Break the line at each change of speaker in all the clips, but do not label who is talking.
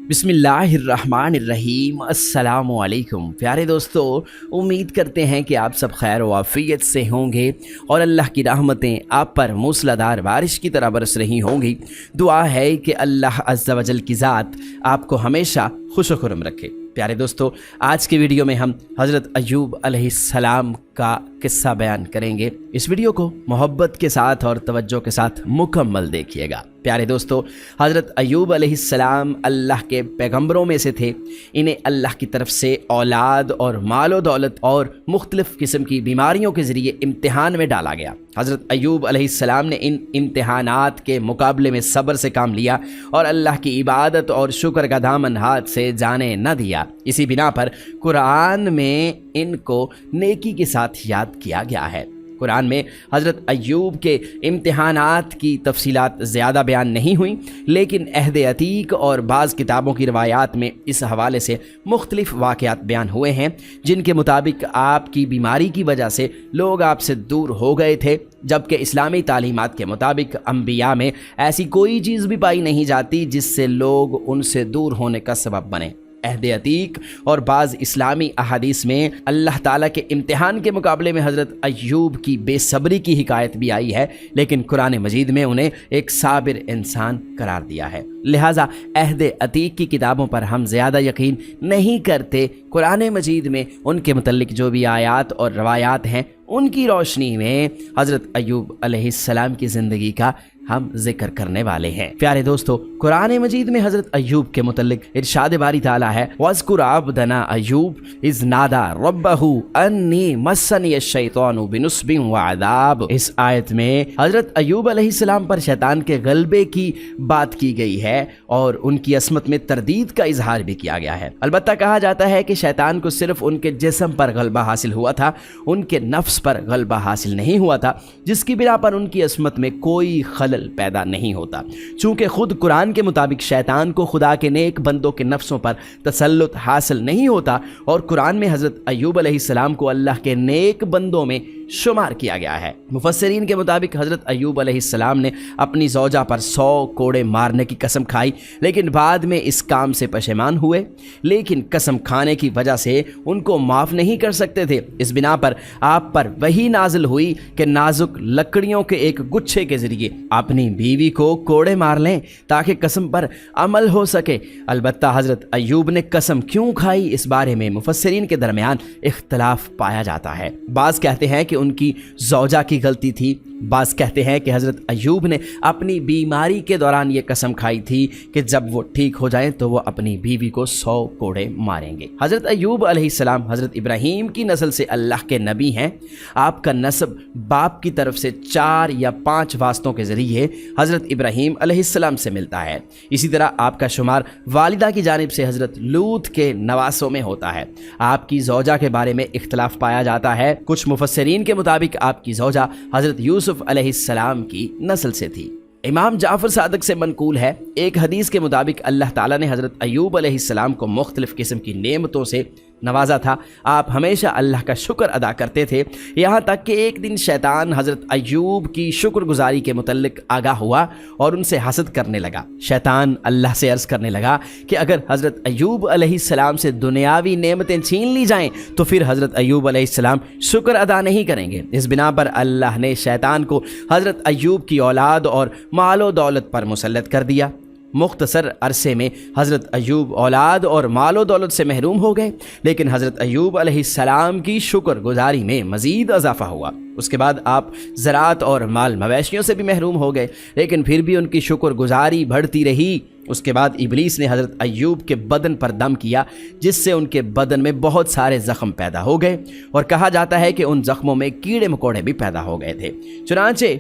बिस्मिल्लाहिर्रहमानिर्रहीम। अस्सलामु अलैकुम। प्यारे दोस्तों, उम्मीद करते हैं कि आप सब खैर व आफियत से होंगे और अल्लाह की रहमतें आप पर मूसलाधार बारिश की तरह बरस रही होंगी। दुआ है कि अल्लाह अज़्ज़ा वजल की ज़ात आपको हमेशा खुश खुरम रखे। प्यारे दोस्तों, आज के वीडियो में हम हज़रत अय्यूब अलैहिस्सलाम का किस्सा बयान करेंगे। इस वीडियो को मोहब्बत के साथ और तवज्जो के साथ मुकम्मल देखिएगा। प्यारे दोस्तों, हज़रत अय्यूब अलैहिस्सलाम अल्लाह के पैगंबरों में से थे। इन्हें अल्लाह की तरफ से औलाद और मालो दौलत और मुख्तलिफ़ किस्म की बीमारियों के ज़रिए इम्तिहान में डाला गया। हज़रत अय्यूब अलैहिस्सलाम ने इन इम्तिहानात के मुकाबले में सब्र से काम लिया और अल्लाह की इबादत और शुक्र का दामन हाथ से जाने न दिया। इसी बिना पर कुरान में इनको नेकी के साथ याद किया गया है। कुरान में हज़रत अय्यूब के इम्तिहानात की तफसीलात ज़्यादा बयान नहीं हुई, लेकिन अहद अतीक और बाज़ किताबों की रवायात में इस हवाले से मुख्तलिफ़ वाक़यात बयान हुए हैं, जिनके मुताबिक आपकी बीमारी की वजह से लोग आपसे दूर हो गए थे, जबकि इस्लामी तालीमात के मुताबिक अंबिया में ऐसी कोई चीज़ भी पाई नहीं जाती जिससे लोग उनसे दूर होने का सबब बने। अहद अतीक और बाज़ इस्लामी अहादीस में अल्लाह ताला के इम्तिहान के मुकाबले में हज़रत अय्यूब की बेसब्री की हिकायत भी आई है, लेकिन कुरान मजीद में उन्हें एक साबिर इंसान करार दिया है। लिहाजा अहद अतीक की किताबों पर हम ज़्यादा यकीन नहीं करते। कुरान मजीद में उनके मुतल्लिक जो भी आयात और रवायात हैं, उनकी रोशनी में हज़रत अय्यूब अलैहिस्सलाम की ज़िंदगी का हम जिक्र करने वाले हैं। प्यारे दोस्तों, कुरान मजीद में हज़रत अय्यूब के मुतल्लिक इरशाद बारी ताला है, वज़कुर अब्दना अय्यूब इज़ नादा रब्बहू अन्नी मस्सनी अश-शैतानु बिनुस्बिन व अज़ाब। इस आयत में हज़रत अय्यूब अलैहिस्सलाम पर शैतान के गलबे की बात की गई है और उनकी असमत में तरदीद का इजहार भी किया गया है। अलबत्ता कहा जाता है कि शैतान को सिर्फ उनके जिस्म पर गलबा हासिल हुआ था, उनके नफ्स पर गलबा हासिल नहीं हुआ था, जिसकी बिना पर उनकी असमत में कोई खलल पैदा नहीं होता। चूंकि खुद कुरान के मुताबिक शैतान को खुदा के नेक बंदों के नफ्सों पर तसल्लुत हासिल नहीं होता और कुरान में हज़रत अय्यूब अलैहिस्सलाम को अल्लाह के नेक बंदों में शुमार किया गया है। मुफस्सिरीन के मुताबिक हज़रत अय्यूब अलैहिस्सलाम ने अपनी ज़ौजा पर 100 कोड़े मारने की कसम खाई, लेकिन बाद में इस काम से पशेमान हुए, लेकिन कसम खाने की वजह से उनको माफ़ नहीं कर सकते थे। इस बिना पर आप पर वही नाजिल हुई कि नाजुक लकड़ियों के एक गुच्छे के ज़रिए अपनी बीवी को कोड़े मार लें ताकि कसम पर अमल हो सके। अलबत्ता हज़रत अय्यूब ने कसम क्यों खाई, इस बारे में मुफस्सिरीन के दरमियान इख्तलाफ पाया जाता है। बाज़ कहते हैं कि उनकी ज़ौजा की गलती थी, बाज़ कहते हैं कि हज़रत अय्यूब ने अपनी बीमारी के दौरान ये कसम खाई थी कि जब वो ठीक हो जाएं तो वो अपनी बीवी को 100 कोड़े मारेंगे। हज़रत अय्यूब अलैहिस्सलाम हज़रत इब्राहीम की नस्ल से अल्लाह के नबी हैं। आपका नस्ब बाप की तरफ से 4 या 5 वास्तों के ज़रिए हज़रत इब्राहीम अलैहिस्सलाम से मिलता है। इसी तरह आपका शुमार वालिदा की जानिब से हज़रत लूत के नवासों में होता है। आपकी ज़ौजा के बारे में इख्तलाफ पाया जाता है। कुछ मुफस्सिरीन के मुताबिक आपकी ज़ौजा हज़रत यूसुफ अलैहिस्सलाम की नस्ल से थी। इमाम जाफ़र सादिक से मनकूल है, एक हदीस के मुताबिक अल्लाह ताला ने हज़रत अय्यूब अलैहिस्सलाम को मुख्तलिफ़ किस्म की नेमतों से नवाजा था। आप हमेशा अल्लाह का शुक्र अदा करते थे, यहाँ तक कि एक दिन शैतान हज़रत अय्यूब की शुक्रगुजारी के मुतल्लिक आगाह हुआ और उनसे हसद करने लगा। शैतान अल्लाह से अर्ज़ करने लगा कि अगर हज़रत अय्यूब अलैहिस्सलाम से दुनियावी नेमतें छीन ली जाएं तो फिर हज़रत अय्यूब अलैहिस्सलाम शुक्र अदा नहीं करेंगे। इस बिना पर अल्लाह ने शैतान को हज़रत अय्यूब की औलाद और मालो दौलत पर मुसल्लत कर दिया। मुख्तसर अरसे में हज़रत अय्यूब औलाद और मालो दौलत से महरूम हो गए, लेकिन हज़रत अय्यूब अलैहिस्सलाम की शुक्र गुजारी में मज़ीद इजाफ़ा हुआ। उसके बाद आप ज़राअत और माल मवेशियों से भी महरूम हो गए, लेकिन फिर भी उनकी शुक्र गुजारी बढ़ती रही। उसके बाद इब्लीस ने हज़रत अय्यूब के बदन पर दम किया, जिससे उनके बदन में बहुत सारे ज़ख्म पैदा हो गए और कहा जाता है कि उन ज़ख्मों में कीड़े मकोड़े भी पैदा हो गए थे। चुनांचे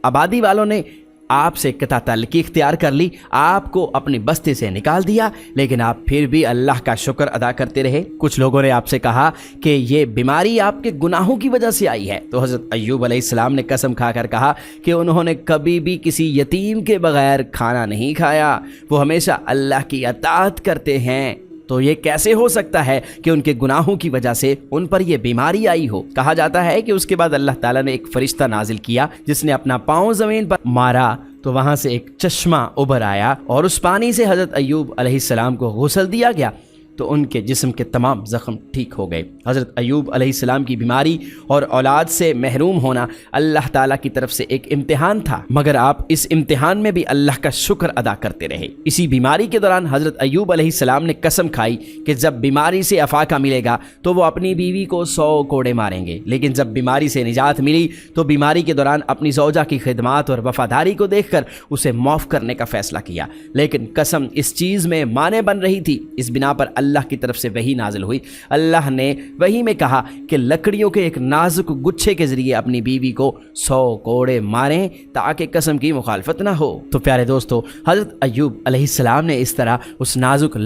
आबादी वालों ने आपसे कता तल्की इख्तियार कर ली, आपको अपनी बस्ती से निकाल दिया, लेकिन आप फिर भी अल्लाह का शुक्र अदा करते रहे। कुछ लोगों ने आपसे कहा कि ये बीमारी आपके गुनाहों की वजह से आई है, तो हज़रत अय्यूब अलैहिस्सलाम ने कसम खाकर कहा कि उन्होंने कभी भी किसी यतीम के बगैर खाना नहीं खाया, वो हमेशा अल्लाह की अताअत करते हैं। تو یہ کیسے ہو سکتا ہے کہ ان کے گناہوں کی وجہ سے ان پر یہ بیماری آئی ہو؟ کہا جاتا ہے کہ اس کے بعد اللہ تعالیٰ نے ایک فرشتہ نازل کیا جس نے اپنا پاؤں زمین پر مارا تو وہاں سے ایک چشمہ ابھر آیا اور اس پانی سے حضرت ایوب علیہ السلام کو غسل دیا گیا تو ان کے جسم کے تمام زخم ٹھیک ہو گئے۔ حضرت ایوب علیہ السلام کی بیماری اور اولاد سے محروم ہونا اللہ تعالیٰ کی طرف سے ایک امتحان تھا، مگر آپ اس امتحان میں بھی اللہ کا شکر ادا کرتے رہے۔ اسی بیماری کے دوران حضرت ایوب علیہ السلام نے قسم کھائی کہ جب بیماری سے افاقہ ملے گا تو وہ اپنی بیوی کو 100 کوڑے ماریں گے، لیکن جب بیماری سے نجات ملی تو بیماری کے دوران اپنی زوجہ کی خدمات اور وفاداری کو دیکھ کر اسے معاف کرنے کا فیصلہ کیا، لیکن قسم اس چیز میں مانع بن رہی تھی۔ اس بنا پر اللہ کی طرف سے وحی نازل ہوئی۔ اللہ نے وحی میں کہا کہ لکڑیوں کے ایک نازک گچھے کے ذریعے اپنی بیوی کو 100 کوڑے ماریں تاکہ قسم کی مخالفت نہ ہو۔ تو پیارے دوستو، حضرت ایوب علیہ السلام نے اس طرح اس نازک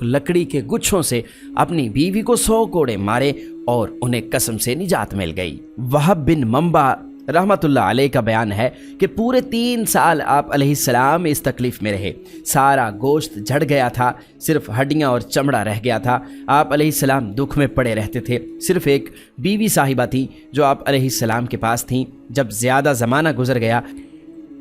لکڑی کے گچھوں سے اپنی بیوی کو 100 کوڑے مارے اور انہیں قسم سے نجات مل گئی۔ وہب بن منبع رحمت اللہ علیہ کا بیان ہے کہ پورے 3 سال آپ علیہ السلام اس تکلیف میں رہے۔ سارا گوشت جھڑ گیا تھا، صرف ہڈیاں اور چمڑا رہ گیا تھا۔ آپ علیہ السلام دکھ میں پڑے رہتے تھے۔ صرف ایک بیوی صاحبہ تھی جو آپ علیہ السلام کے پاس تھیں۔ جب زیادہ زمانہ گزر گیا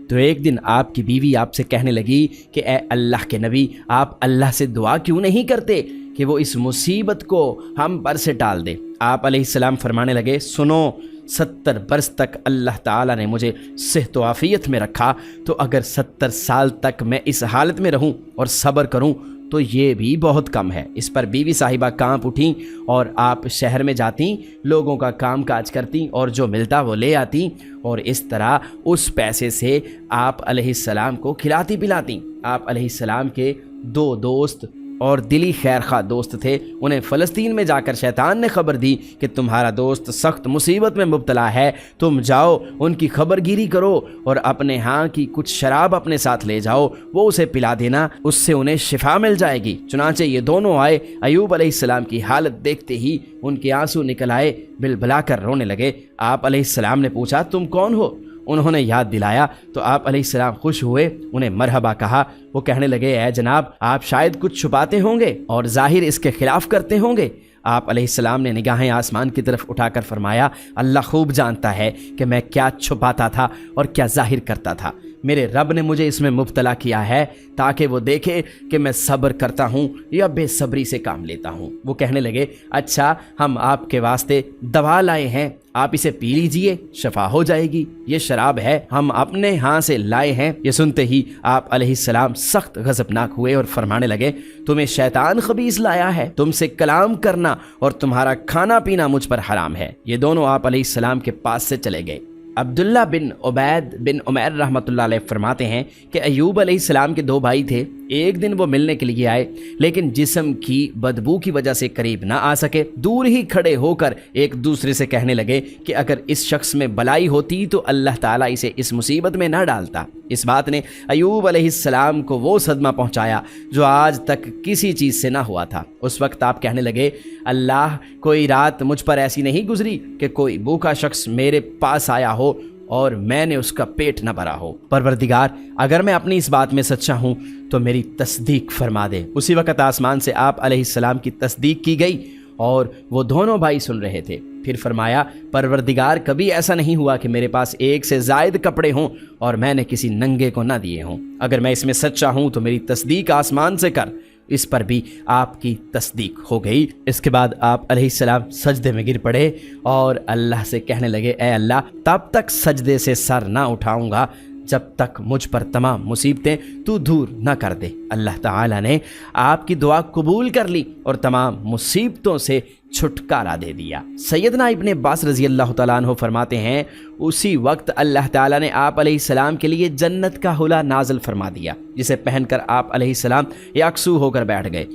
تو ایک دن آپ کی بیوی آپ سے کہنے لگی کہ اے اللہ کے نبی، آپ اللہ سے دعا کیوں نہیں کرتے کہ وہ اس مصیبت کو ہم پر سے ٹال دے؟ آپ علیہ السلام فرمانے لگے، سنو، 70 برس تک اللہ تعالیٰ نے مجھے صحت و عافیت میں رکھا، تو اگر 70 سال تک میں اس حالت میں رہوں اور صبر کروں تو یہ بھی بہت کم ہے۔ اس پر بیوی صاحبہ کانپ اٹھیں اور آپ شہر میں جاتیں، لوگوں کا کام کاج کرتیں اور جو ملتا وہ لے آتیں، اور اس طرح اس پیسے سے آپ علیہ السلام کو کھلاتی پلاتیں۔ آپ علیہ السلام کے 2 دوست اور دلی خیرخواہ دوست تھے۔ انہیں فلسطین میں جا کر شیطان نے خبر دی کہ تمہارا دوست سخت مصیبت میں مبتلا ہے، تم جاؤ ان کی خبر گیری کرو اور اپنے ہاں کی کچھ شراب اپنے ساتھ لے جاؤ، وہ اسے پلا دینا، اس سے انہیں شفا مل جائے گی۔ چنانچہ یہ دونوں آئے۔ ایوب علیہ السلام کی حالت دیکھتے ہی ان کے آنسو نکل آئے، بلبلا کر رونے لگے۔ آپ علیہ السلام نے پوچھا، تم کون ہو؟ انہوں نے یاد دلایا تو آپ علیہ السلام خوش ہوئے، انہیں مرحبا کہا۔ وہ کہنے لگے، اے جناب، آپ شاید کچھ چھپاتے ہوں گے اور ظاہر اس کے خلاف کرتے ہوں گے۔ آپ علیہ السلام نے نگاہیں آسمان کی طرف اٹھا کر فرمایا، اللہ خوب جانتا ہے کہ میں کیا چھپاتا تھا اور کیا ظاہر کرتا تھا۔ میرے رب نے مجھے اس میں مبتلا کیا ہے تاکہ وہ دیکھے کہ میں صبر کرتا ہوں یا بے صبری سے کام لیتا ہوں۔ وہ کہنے لگے، اچھا، ہم آپ کے واسطے دوا لائے ہیں، آپ اسے پی لیجئے، شفا ہو جائے گی۔ یہ شراب ہے، ہم اپنے ہاں سے لائے ہیں۔ یہ سنتے ہی آپ علیہ السلام سخت غضبناک ہوئے اور فرمانے لگے، تمہیں شیطان خبیث لایا ہے، تم سے کلام کرنا اور تمہارا کھانا پینا مجھ پر حرام ہے۔ یہ دونوں آپ علیہ السلام کے پاس سے چلے گئے۔ عبداللہ بن عبید بن عمیر رحمۃ اللہ علیہ فرماتے ہیں کہ ایوب علیہ السلام کے 2 بھائی تھے۔ ایک دن وہ ملنے کے لیے آئے، لیکن جسم کی بدبو کی وجہ سے قریب نہ آ سکے۔ دور ہی کھڑے ہو کر ایک دوسرے سے کہنے لگے کہ اگر اس شخص میں بلائی ہوتی تو اللہ تعالیٰ اسے اس مصیبت میں نہ ڈالتا۔ اس بات نے ایوب علیہ السلام کو وہ صدمہ پہنچایا جو آج تک کسی چیز سے نہ ہوا تھا۔ اس وقت آپ کہنے لگے، اللہ، کوئی رات مجھ پر ایسی نہیں گزری کہ کوئی بھوکا شخص میرے پاس آیا ہو اور میں نے اس کا پیٹ نہ بھرا ہو۔ پروردگار، اگر میں اپنی اس بات میں سچا ہوں تو میری تصدیق فرما دے۔ اسی وقت آسمان سے آپ علیہ السلام کی تصدیق کی گئی اور وہ دونوں بھائی سن رہے تھے۔ پھر فرمایا، پروردگار، کبھی ایسا نہیں ہوا کہ میرے پاس 1 سے زائد کپڑے ہوں اور میں نے کسی ننگے کو نہ دیے ہوں۔ اگر میں اس میں سچا ہوں تو میری تصدیق آسمان سے کر۔ اس پر بھی آپ کی تصدیق ہو گئی۔ اس کے بعد آپ علیہ السلام سجدے میں گر پڑے اور اللہ سے کہنے لگے، اے اللہ، تب تک سجدے سے سر نہ اٹھاؤں گا جب تک مجھ پر تمام مصیبتیں تو دور نہ کر دے۔ اللہ تعالیٰ نے آپ کی دعا قبول کر لی اور تمام مصیبتوں سے چھٹکارا دے دیا۔ سیدنا ابن عباس رضی اللہ تعالیٰ عنہ فرماتے ہیں، اسی وقت اللہ تعالیٰ نے آپ علیہ السلام کے لیے جنت کا حلہ نازل فرما دیا، جسے پہن کر آپ علیہ السلام یکسو ہو کر بیٹھ گئے۔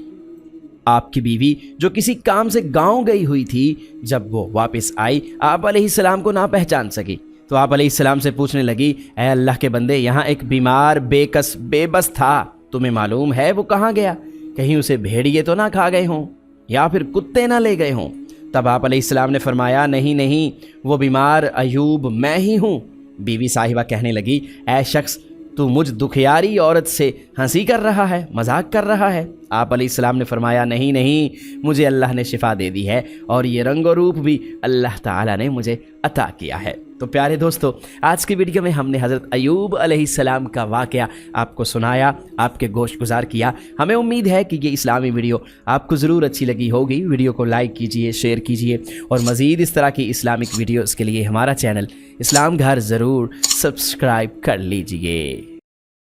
آپ کی بیوی جو کسی کام سے گاؤں گئی ہوئی تھی، جب وہ واپس آئی آپ علیہ السلام کو نہ پہچان سکی تو آپ علیہ السلام سے پوچھنے لگی، اے اللہ کے بندے، یہاں ایک بیمار بے کس بے بس تھا، تمہیں معلوم ہے وہ کہاں گیا؟ کہیں اسے بھیڑیے تو نہ کھا گئے ہوں یا پھر کتے نہ لے گئے ہوں؟ تب آپ علیہ السلام نے فرمایا، نہیں، وہ بیمار ایوب میں ہی ہوں۔ بیوی صاحبہ کہنے لگی، اے شخص، تو मुझ दुखियारी औरत से हंसी कर रहा है, मजाक कर रहा है। आप अलैहिस्सलाम ने फरमाया नहीं नहीं, मुझे अल्लाह ने शिफा दे दी है और ये रंग और रूप भी अल्लाह ताला ने मुझे अता किया है। तो प्यारे दोस्तों, आज की वीडियो में हमने हज़रत अयूब अलैहिस्सलाम का वाक़या आपको सुनाया, आपके गोश गुजार किया। हमें उम्मीद है कि ये इस्लामी वीडियो आपको ज़रूर अच्छी लगी होगी। वीडियो को लाइक कीजिए, शेयर कीजिए और मज़ीद इस तरह की इस्लामिक वीडियोज़ के लिए हमारा चैनल इस्लाम घर ज़रूर सब्सक्राइब कर लीजिए।